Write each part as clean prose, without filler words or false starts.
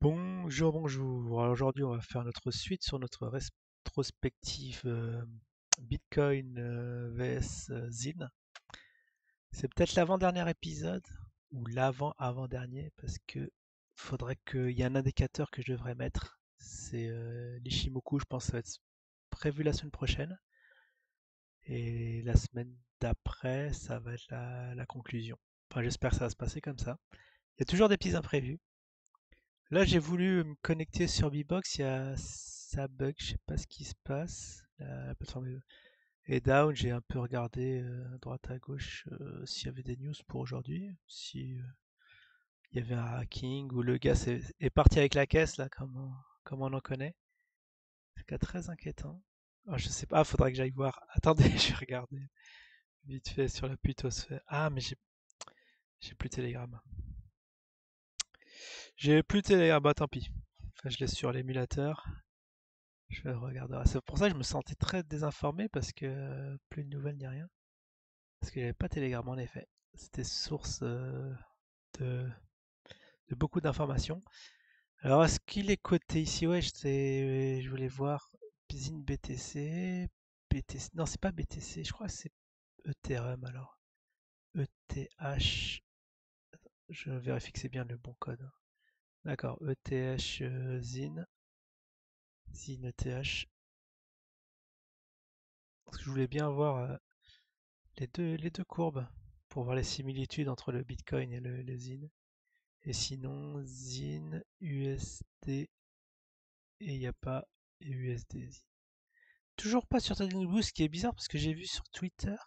Bonjour, bonjour. Alors aujourd'hui, on va faire notre suite sur notre rétrospective Bitcoin vs Zine. C'est peut-être l'avant-dernier épisode ou l'avant-avant-dernier parce que faudrait qu'il y ait un indicateur que je devrais mettre. C'est l'Ishimoku, je pense que ça va être prévu la semaine prochaine. Et la semaine d'après, ça va être la conclusion. Enfin, j'espère que ça va se passer comme ça. Il y a toujours des petits imprévus. Là, j'ai voulu me connecter sur Bbox, ça bug, je sais pas ce qui se passe. La plateforme est down, j'ai un peu regardé à droite à gauche s'il y avait des news pour aujourd'hui, si il y avait un hacking ou le gars est parti avec la caisse là, comme on en connaît. C'est quand même très inquiétant. Ah, je sais pas, faudrait que j'aille voir. Attendez, je vais regarder vite fait sur la putosphère. Ah, mais j'ai plus Telegram. J'ai plus Telegram, bah tant pis. Enfin, je laisse sur l'émulateur. Je vais regarder. C'est pour ça que je me sentais très désinformé parce que plus de nouvelles ni rien. Parce qu'il n'y avait pas Telegram en effet. C'était source de, de beaucoup d'informations. Alors est-ce qu'il est coté ici? Ouais, je voulais voir Zine BTC. BTC. Non, c'est pas BTC, je crois que c'est Ethereum alors. ETH. Je vérifie que c'est bien le bon code. D'accord, ETH Zine. Zine ETH. Parce que je voulais bien voir les deux courbes pour voir les similitudes entre le Bitcoin et le ZIN. Et sinon, ZIN, USD, et il n'y a pas USD. Toujours pas sur TradingView, ce qui est bizarre parce que j'ai vu sur Twitter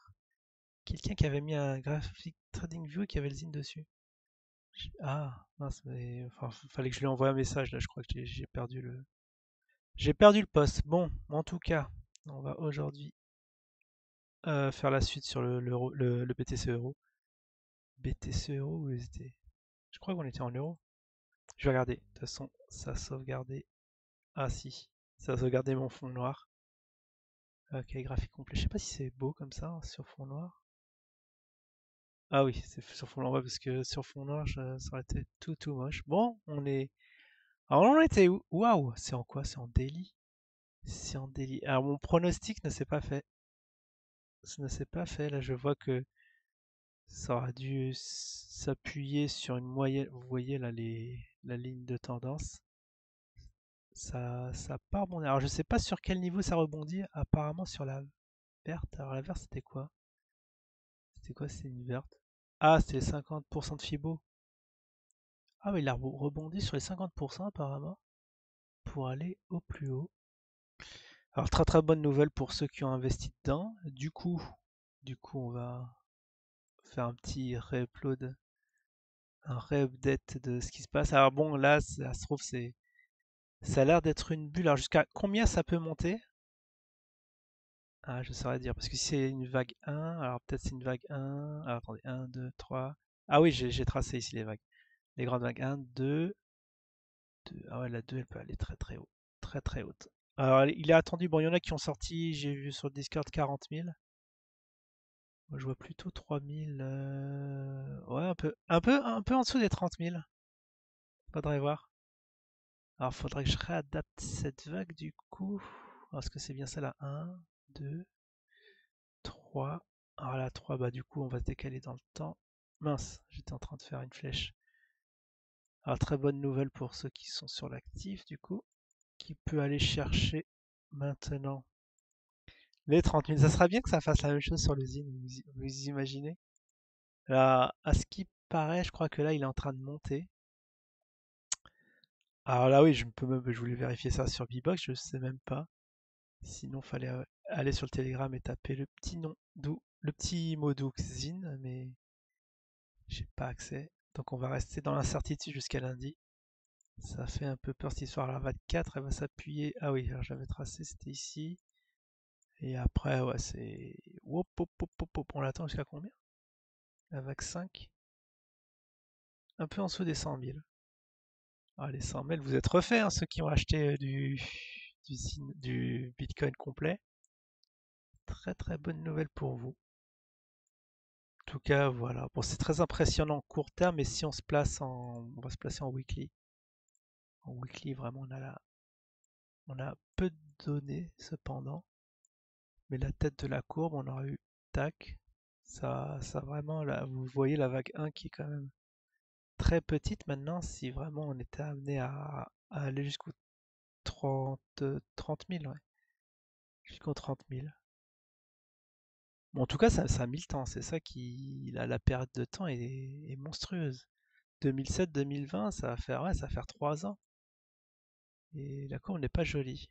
quelqu'un qui avait mis un graphique TradingView qui avait le ZIN dessus. Ah, mince, mais enfin, fallait que je lui envoie un message là, je crois que j'ai perdu le post. Bon, en tout cas, on va aujourd'hui faire la suite sur le BTC Euro. BTC Euro ou USD? Je crois qu'on était en euros. Je vais regarder. De toute façon, ça a sauvegardé. Ah si, ça a sauvegardé mon fond noir. Ok, graphique complet. Je sais pas si c'est beau comme ça, hein, sur fond noir. Ah oui, c'est sur fond noir, ouais, parce que sur fond noir, ça aurait été tout moche. Bon, on est. Alors on était où? Waouh, c'est en quoi? C'est en daily? C'est en daily. Alors mon pronostic ne s'est pas fait. Ça ne s'est pas fait. Là, je vois que ça aurait dû s'appuyer sur une moyenne. Vous voyez là la ligne de tendance. Ça part bon. Alors je sais pas sur quel niveau ça rebondit. Apparemment sur la verte. Alors la verte c'était quoi? C'était quoi? C'est une verte. Ah, c'était les 50% de Fibo. Ah oui, il a rebondi sur les 50% apparemment pour aller au plus haut. Alors très très bonne nouvelle pour ceux qui ont investi dedans. Du coup on va faire un petit réupload, un réupdate de ce qui se passe. Alors bon là ça se trouve ça a l'air d'être une bulle. Alors jusqu'à combien ça peut monter? Ah, je saurais dire, parce que si c'est une vague 1, alors peut-être c'est une vague 1. Alors attendez, 1, 2, 3. Ah oui, j'ai tracé ici les vagues. Les grandes vagues 1, 2, 2. Ah ouais, la 2, elle peut aller très très haut. Très très haute. Alors il est attendu, bon, il y en a qui ont sorti, j'ai vu sur le Discord 40 000. Moi je vois plutôt 3000. Ouais, un peu en dessous des 30 000. Faudrait voir. Alors faudrait que je réadapte cette vague du coup. Est-ce que c'est bien ça la 1, 2, 3. Alors la 3, bah du coup on va se décaler dans le temps. Mince, j'étais en train de faire une flèche. Alors très bonne nouvelle pour ceux qui sont sur l'actif du coup, qui peut aller chercher maintenant les 30 000. Ça serait bien que ça fasse la même chose sur l'usine, vous imaginez? Là, à ce qui paraît, je crois que là il est en train de monter. Alors là oui, je voulais vérifier ça sur Bbox, je sais même pas. Sinon fallait aller sur le Telegram et taper le petit nom, d'où le petit mot d'Uxin, mais j'ai pas accès. Donc on va rester dans l'incertitude jusqu'à lundi. Ça fait un peu peur cette histoire. La vague 4, elle va s'appuyer. Ah oui, alors j'avais tracé, c'était ici. Et après, ouais, c'est. Hop, hop, hop, hop, hop. On l'attend jusqu'à combien? La vague 5. Un peu en dessous des 100 000. Ah, les 100 000, vous êtes refaits, hein, ceux qui ont acheté du Bitcoin complet. Très très bonne nouvelle pour vous. En tout cas, voilà. Bon, c'est très impressionnant en court terme, mais si on se place on va se placer en weekly. En weekly, vraiment, on a peu de données cependant, mais la tête de la courbe, on aura eu tac. Ça vraiment, là, vous voyez la vague 1 qui est quand même très petite maintenant. Si vraiment on était amené à aller jusqu'au 30 000, ouais, jusqu'aux 30 000. Bon, en tout cas, ça a mis le temps. C'est ça qui, la période de temps est monstrueuse. 2007-2020, ouais, ça va faire 3 ans. Et la courbe n'est pas jolie.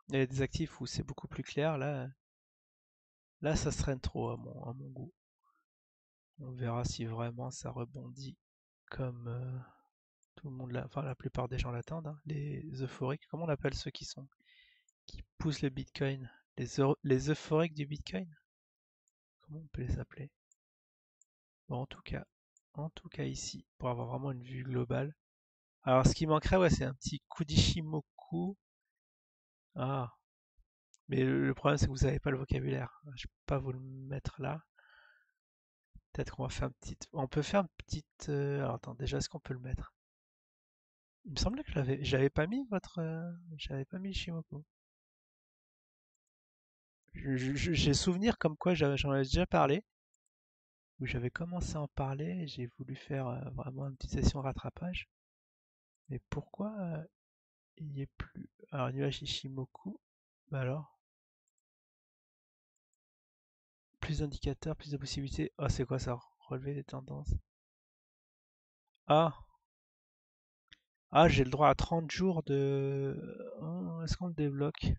Il y a des actifs où c'est beaucoup plus clair. Là, ça se traîne trop à mon goût. On verra si vraiment ça rebondit comme tout le monde enfin la plupart des gens l'attendent, hein. Les euphoriques, comment on appelle ceux qui poussent le Bitcoin? Les euphoriques du Bitcoin? Comment on peut les appeler? Bon, en tout cas ici, pour avoir vraiment une vue globale. Alors, ce qui manquerait, ouais, c'est un petit coup d'Ishimoku. Ah, mais le problème, c'est que vous n'avez pas le vocabulaire. Je peux pas vous le mettre là. Peut-être qu'on va faire une petite. On peut faire une petite. Alors, attends, déjà, est-ce qu'on peut le mettre? Il me semblait que j'avais pas mis votre. J'avais pas mis Ishimoku. J'ai souvenir comme quoi j'en avais déjà parlé, où j'avais commencé à en parler, et j'ai voulu faire vraiment une petite session de rattrapage. Mais pourquoi il n'y est plus? Alors, nuage Ishimoku, bah alors, plus d'indicateurs, plus de possibilités. Ah, c'est quoi ça? Relever des tendances. Ah, j'ai le droit à 30 jours de. Oh, est-ce qu'on le débloque?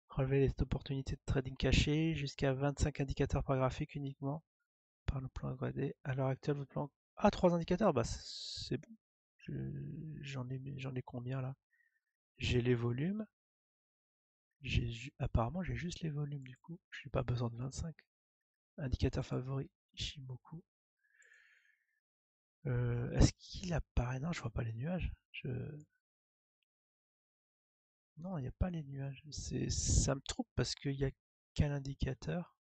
Relever les opportunités de trading caché jusqu'à 25 indicateurs par graphique uniquement par le plan gradé. À l'heure actuelle, votre plan. Ah, 3 indicateurs, bah c'est bon. J'en ai combien là? J'ai les volumes. Apparemment, j'ai juste les volumes du coup. Je n'ai pas besoin de 25. Indicateur favori, Ishimoku. Est-ce qu'il apparaît? Non, je vois pas les nuages. Non, il n'y a pas les nuages. Ça me trompe parce qu'il n'y a qu'un indicateur.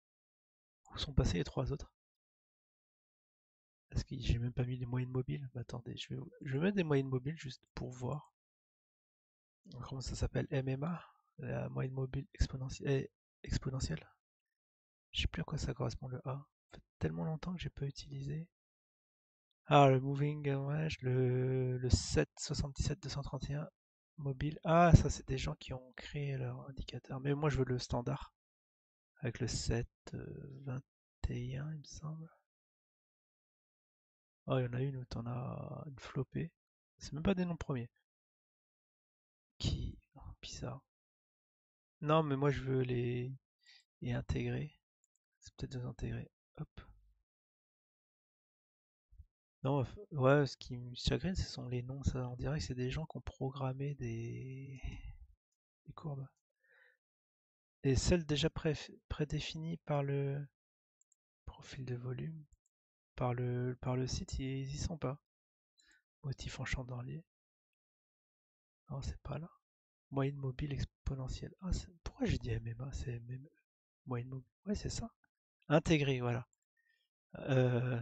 Où sont passés les 3 autres? Est-ce que j'ai même pas mis les moyennes mobiles? Bah, attendez, je vais mettre des moyennes mobiles juste pour voir. Comment ça s'appelle? MMA? La moyenne mobile exponentielle? Je sais plus à quoi ça correspond le A. Ça fait tellement longtemps que j'ai pas utilisé. Ah, le moving average, le 777-231 mobile. Ah, ça c'est des gens qui ont créé leur indicateur. Mais moi je veux le standard. Avec le 721 il me semble. Oh, il y en a une où t'en as une flopée. C'est même pas des noms premiers. Qui. Oh, bizarre. Non, mais moi je veux les intégrer. C'est peut-être les intégrer. Hop. Non, ouais, ce qui me chagrine, ce sont les noms. Ça, on dirait que c'est des gens qui ont programmé des courbes. Et celles déjà prédéfinies par le profil de volume, par le site, ils y sont pas. Motif en chandelier. Non, c'est pas là. Moyenne mobile exponentielle. Ah, pourquoi j'ai dit MMA? C'est MMA. Moyenne mobile. Ouais, c'est ça. Intégré, voilà. Euh,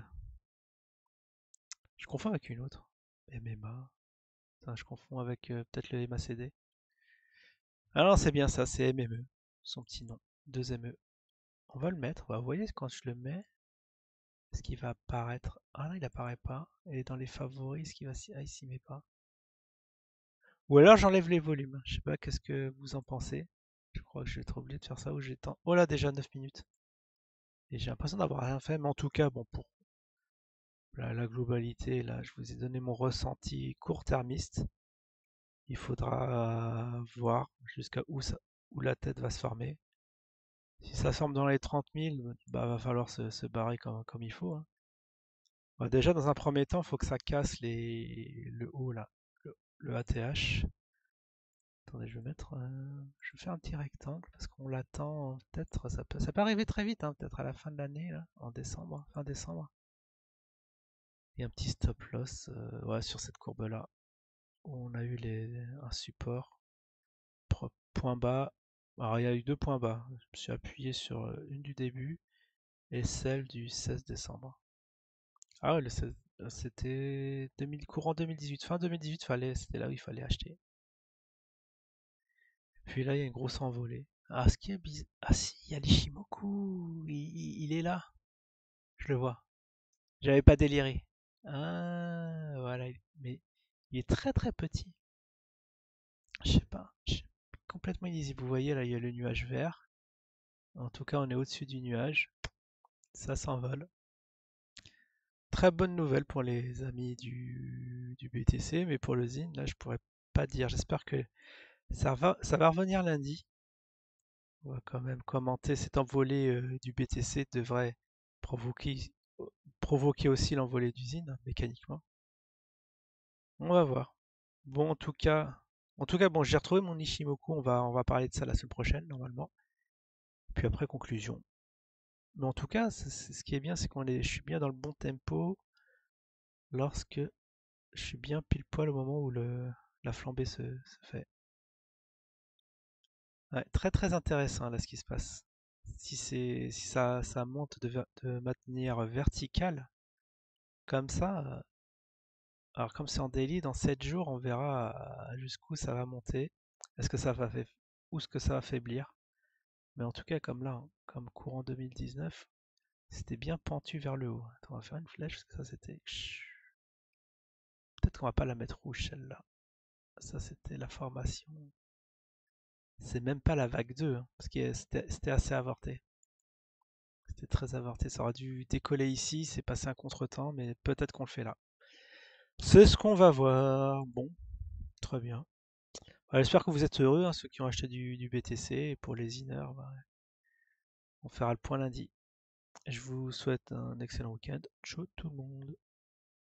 je confonds avec une autre. MMA. Putain, je confonds avec peut-être le MACD. Ah non, c'est bien ça, c'est MME. Son petit nom. 2ME. On va le mettre. Bah, vous voyez, quand je le mets, est-ce qu'il va apparaître? Ah non, il apparaît pas. Et dans les favoris, est-ce qu'il va s'y... Ah, il s'y met pas. Ou alors j'enlève les volumes. Je sais pas, qu'est-ce que vous en pensez? Je crois que je vais être obligé de faire ça ou j'ai temps. Oh là, déjà 9 minutes. Et j'ai l'impression d'avoir rien fait, mais en tout cas, bon, pour la globalité, là, je vous ai donné mon ressenti court-termiste. Il faudra voir jusqu'à où la tête va se former. Si ça se forme dans les 30 000, bah, va falloir se barrer comme il faut, hein. Bah, déjà, dans un premier temps, il faut que ça casse le haut, là, le ATH. Attendez, je vais faire un petit rectangle parce qu'on l'attend. Peut-être, ça peut arriver très vite, hein, peut-être à la fin de l'année, là, en décembre, fin décembre. Et un petit stop loss, ouais, sur cette courbe-là, où on a eu un support, point bas. Alors, il y a eu 2 points bas. Je me suis appuyé sur une du début et celle du 16 décembre. Ah ouais, C'était courant 2018. Fin 2018, c'était là où il fallait acheter. Puis là, il y a une grosse envolée. Ah, ce qui est bizarre. Ah si, il y a l'Ishimoku. Il est là. Je le vois. J'avais pas déliré. Ah, voilà. Mais il est très très petit. Je sais pas. Complètement illisible. Vous voyez, là, il y a le nuage vert. En tout cas, on est au-dessus du nuage. Ça s'envole. Très bonne nouvelle pour les amis du BTC, mais pour le Zine, là, je pourrais pas dire. J'espère que ça va revenir lundi. On va quand même commenter cette envolée du BTC devrait provoquer, provoquer aussi l'envolée du Zine, hein, mécaniquement. On va voir. Bon, en tout cas, bon, j'ai retrouvé mon Ishimoku. On va parler de ça la semaine prochaine, normalement. Puis après, conclusion. Mais en tout cas, ce qui est bien, c'est je suis bien dans le bon tempo lorsque je suis bien pile poil au moment où la flambée se fait. Ouais, très très intéressant là ce qui se passe. Si ça monte de manière verticale, comme ça, alors comme c'est en daily, dans 7 jours, on verra jusqu'où ça va monter. Est-ce que ça va où est-ce que ça va faiblir? Mais en tout cas, comme là, hein, comme courant 2019, c'était bien pentu vers le haut. Attends, on va faire une flèche parce que ça c'était. Peut-être qu'on va pas la mettre rouge celle-là. Ça c'était la formation. C'est même pas la vague 2, hein, parce que c'était assez avorté. C'était très avorté. Ça aurait dû décoller ici, c'est passé un contretemps, mais peut-être qu'on le fait là. C'est ce qu'on va voir. Bon, très bien. J'espère que vous êtes heureux, hein, ceux qui ont acheté du BTC. Et pour les inners, bah, on fera le point lundi. Je vous souhaite un excellent week-end. Ciao tout le monde.